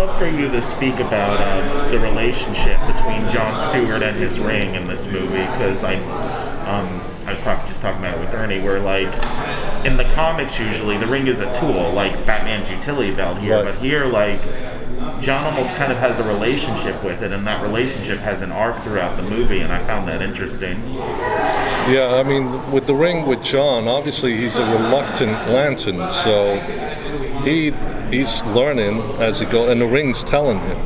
love for you to speak about the relationship between Jon Stewart and his ring in this movie, because I was talking about it with Ernie, where like in the comics usually the ring is a tool, like Batman's utility belt here, right. But here like John almost kind of has a relationship with it, and that relationship has an arc throughout the movie, and I found that interesting. Yeah, I mean, with the ring with John, obviously he's a reluctant lantern, so he's learning as he goes, and the ring's telling him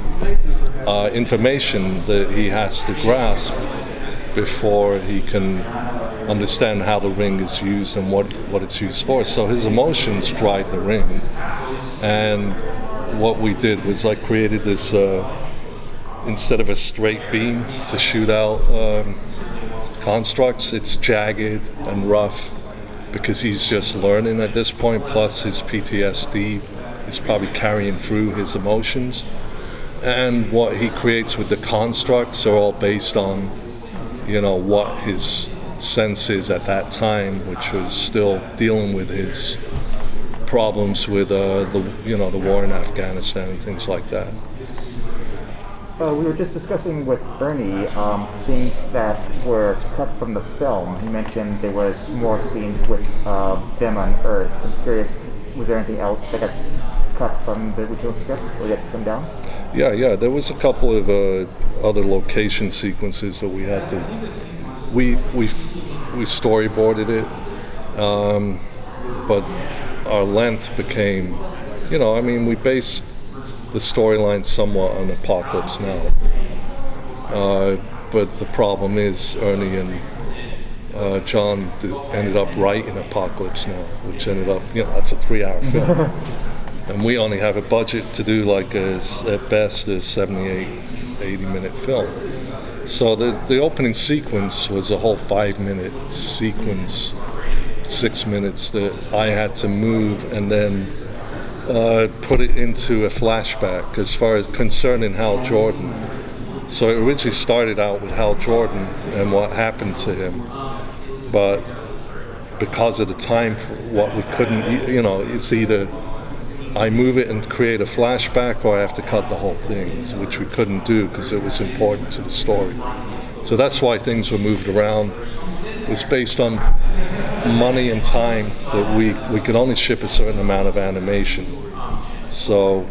information that he has to grasp before he can understand how the ring is used and what it's used for. So his emotions drive the ring, and what we did was I created this, instead of a straight beam to shoot out constructs, it's jagged and rough because he's just learning at this point, plus his PTSD is probably carrying through his emotions. And what he creates with the constructs are all based on, what his sense is at that time, which was still dealing with his problems with the war in Afghanistan and things like that. We were just discussing with Ernie things that were cut from the film. He mentioned there was more scenes with them on Earth. I'm curious, was there anything else that got cut from the original script or that come down? Yeah. There was a couple of other location sequences that we had to. We storyboarded it, but our length became, we based the storyline somewhat on Apocalypse Now. But the problem is Ernie and John ended up writing Apocalypse Now, which ended up, that's a 3-hour film. And we only have a budget to do at best a 78, 80-minute film. So the opening sequence was a whole 5-minute sequence, 6 minutes that I had to move and then put it into a flashback as far as concerning Hal Jordan. So it originally started out with Hal Jordan and what happened to him, but because of the time, what we couldn't, it's either I move it and create a flashback or I have to cut the whole thing, which we couldn't do because it was important to the story. So that's why things were moved around. It was based on money and time that we could only ship a certain amount of animation. So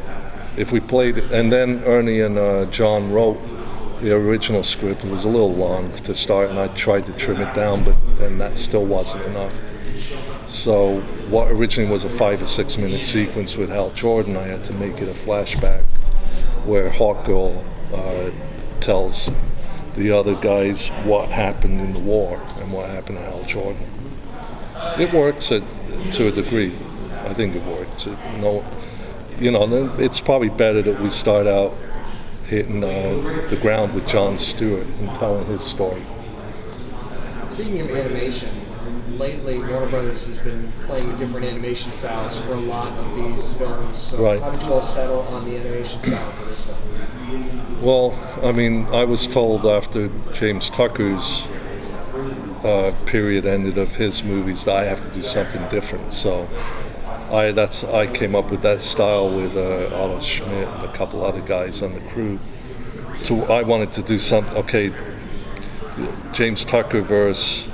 if we played it, and then Ernie and John wrote the original script. It was a little long to start, and I tried to trim it down, but then that still wasn't enough. So what originally was a 5 or 6 minute sequence with Hal Jordan, I had to make it a flashback where Hawkgirl tells the other guys what happened in the war and what happened to Hal Jordan. It works to a degree. I think it works. It's probably better that we start out hitting the ground with Jon Stewart and telling his story. Speaking of animation, lately Warner Brothers has been playing with different animation styles for a lot of these films. So right. How did you all settle on the animation style for this film? Well, I was told after James Tucker's period ended of his movies that I have to do something different. So I came up with that style with Otto Schmidt and a couple other guys on the crew. I wanted to do something. Okay, James Tucker verse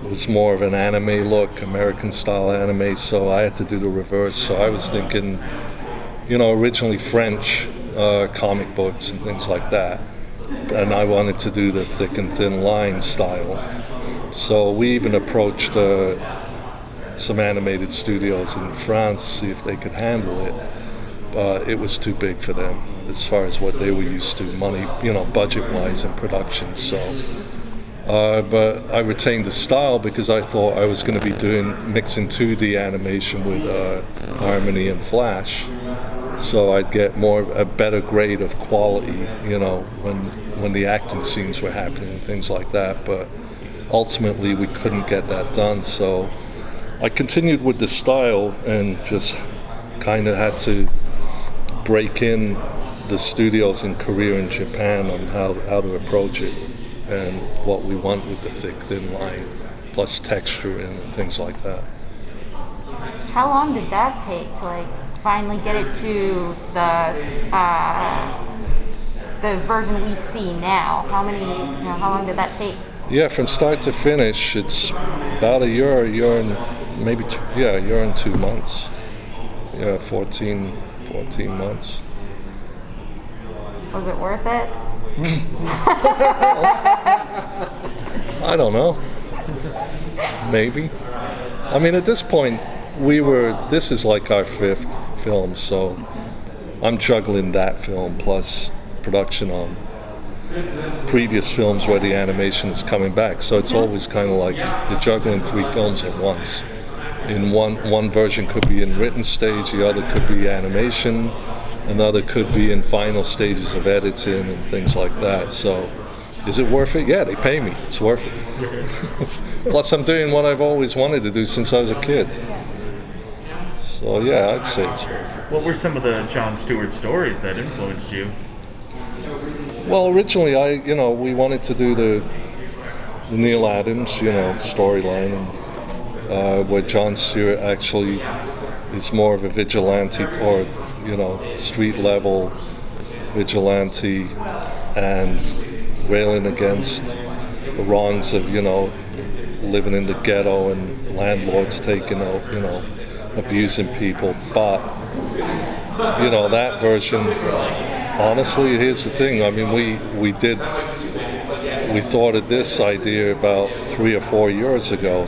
was more of an anime look, American style anime, so I had to do the reverse. So I was thinking, originally French comic books and things like that, and I wanted to do the thick and thin line style. So we even approached some animated studios in France, see if they could handle it. It was too big for them as far as what they were used to, money, budget-wise and production. So, but I retained the style because I thought I was going to be mixing 2D animation with Harmony and Flash, so I'd get a better grade of quality, when the acting scenes were happening and things like that. But ultimately, we couldn't get that done, so I continued with the style and just kind of had to break in the studios in Korea and Japan on how to approach it and what we want with the thick, thin line, plus texture and things like that. How long did that take to finally get it to the version we see now? How long did that take? Yeah, from start to finish, it's about a year and maybe a year and 2 months. Yeah, 14 months. Was it worth it? I don't know. Maybe. I mean, at this point, this is like our 5th film, so I'm juggling that film plus production on previous films where the animation is coming back. So it's always kind of like you're juggling 3 films at once. In one version could be in written stage, the other could be animation, another could be in final stages of editing and things like that. So is it worth it? Yeah, they pay me. It's worth it. Plus I'm doing what I've always wanted to do since I was a kid. So yeah, I'd say it's worth it. What were some of the Jon Stewart stories that influenced you? Well, originally we wanted to do the Neil Adams, storyline, and where Jon Stewart actually is more of a vigilante or, street level vigilante and railing against the wrongs of, living in the ghetto and landlords taking out, abusing people. But, that version, honestly, here's the thing. I mean, we thought of this idea about 3 or 4 years ago,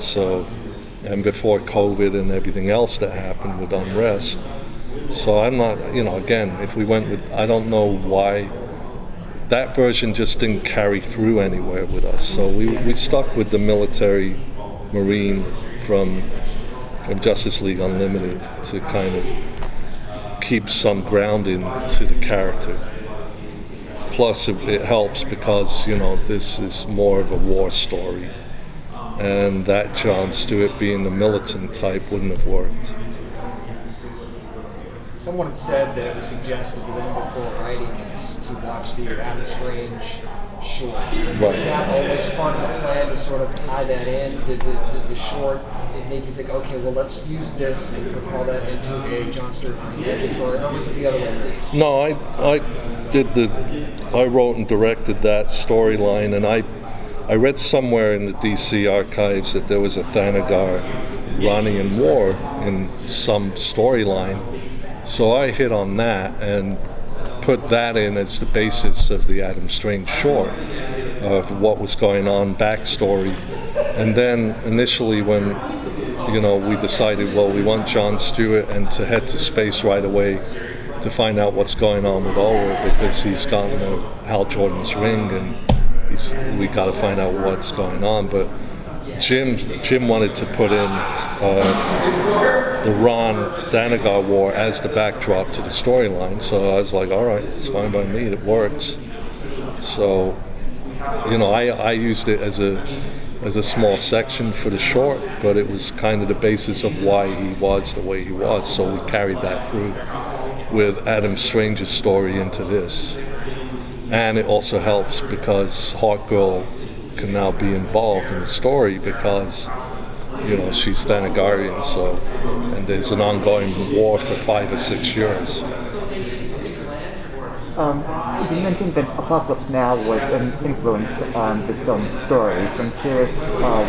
and before COVID and everything else that happened with unrest. So I'm not, again, if we went with, I don't know why that version just didn't carry through anywhere with us. So we stuck with the military Marine from Justice League Unlimited to kind of keep some grounding to the character. Plus it helps because, this is more of a war story. And that Jon Stewart being the militant type wouldn't have worked. Someone had said that it was suggested to them before writing this to watch the Adam Strange short. Right. Was that always part of the plan to sort of tie that in? Did the short make you think, okay, well, let's use this and propel that into a Jon Stewart story, or was it the other way around? No, I wrote and directed that storyline, and I read somewhere in the DC archives that there was a Thanagar-Iranian war in some storyline. So I hit on that and put that in as the basis of the Adam Strange short, of what was going on, backstory. And then initially when, we decided, well, we want Jon Stewart and to head to space right away to find out what's going on with Ulrich, because he's gotten Hal Jordan's ring and we got to find out what's going on. But Jim wanted to put in the Iran-Thanagar war as the backdrop to the storyline, so I was like, all right, it's fine by me, it works. So, I used it as a small section for the short, but it was kind of the basis of why he was the way he was, so we carried that through with Adam Strange's story into this. And it also helps because Hawkgirl can now be involved in the story because, she's Thanagarian, and there's an ongoing war for 5 or 6 years. You mentioned that Apocalypse Now was an influence on this film's story. I'm curious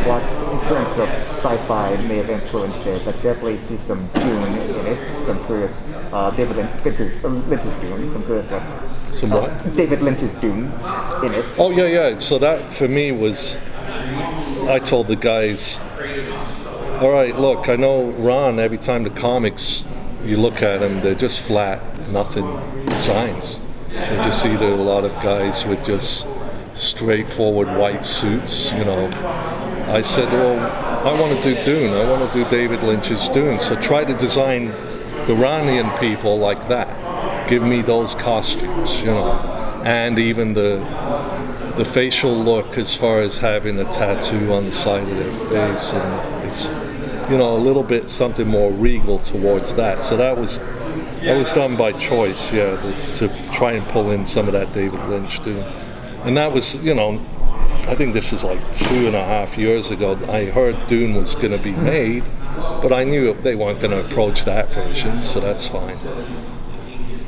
what influence of sci-fi may have influenced it. I definitely see some Dune in it. So I'm curious, David Lynch's Dune. I'm curious what. Some what? David Lynch's Dune in it. Oh yeah. So that for me was, I told the guys, all right, look, I know Ron, every time the comics, you look at them, they're just flat, nothing designs. They're just either a lot of guys with just straightforward white suits, I said, well, I want to do Dune. I want to do David Lynch's Dune. So try to design the Iranian people like that. Give me those costumes, and even the facial look as far as having a tattoo on the side of their face, and it's, a little bit something more regal towards that. So that was done by choice, to try and pull in some of that David Lynch Dune. And that was, I think this is like 2.5 years ago. I heard Dune was going to be made, But I knew they weren't going to approach that version, so that's fine.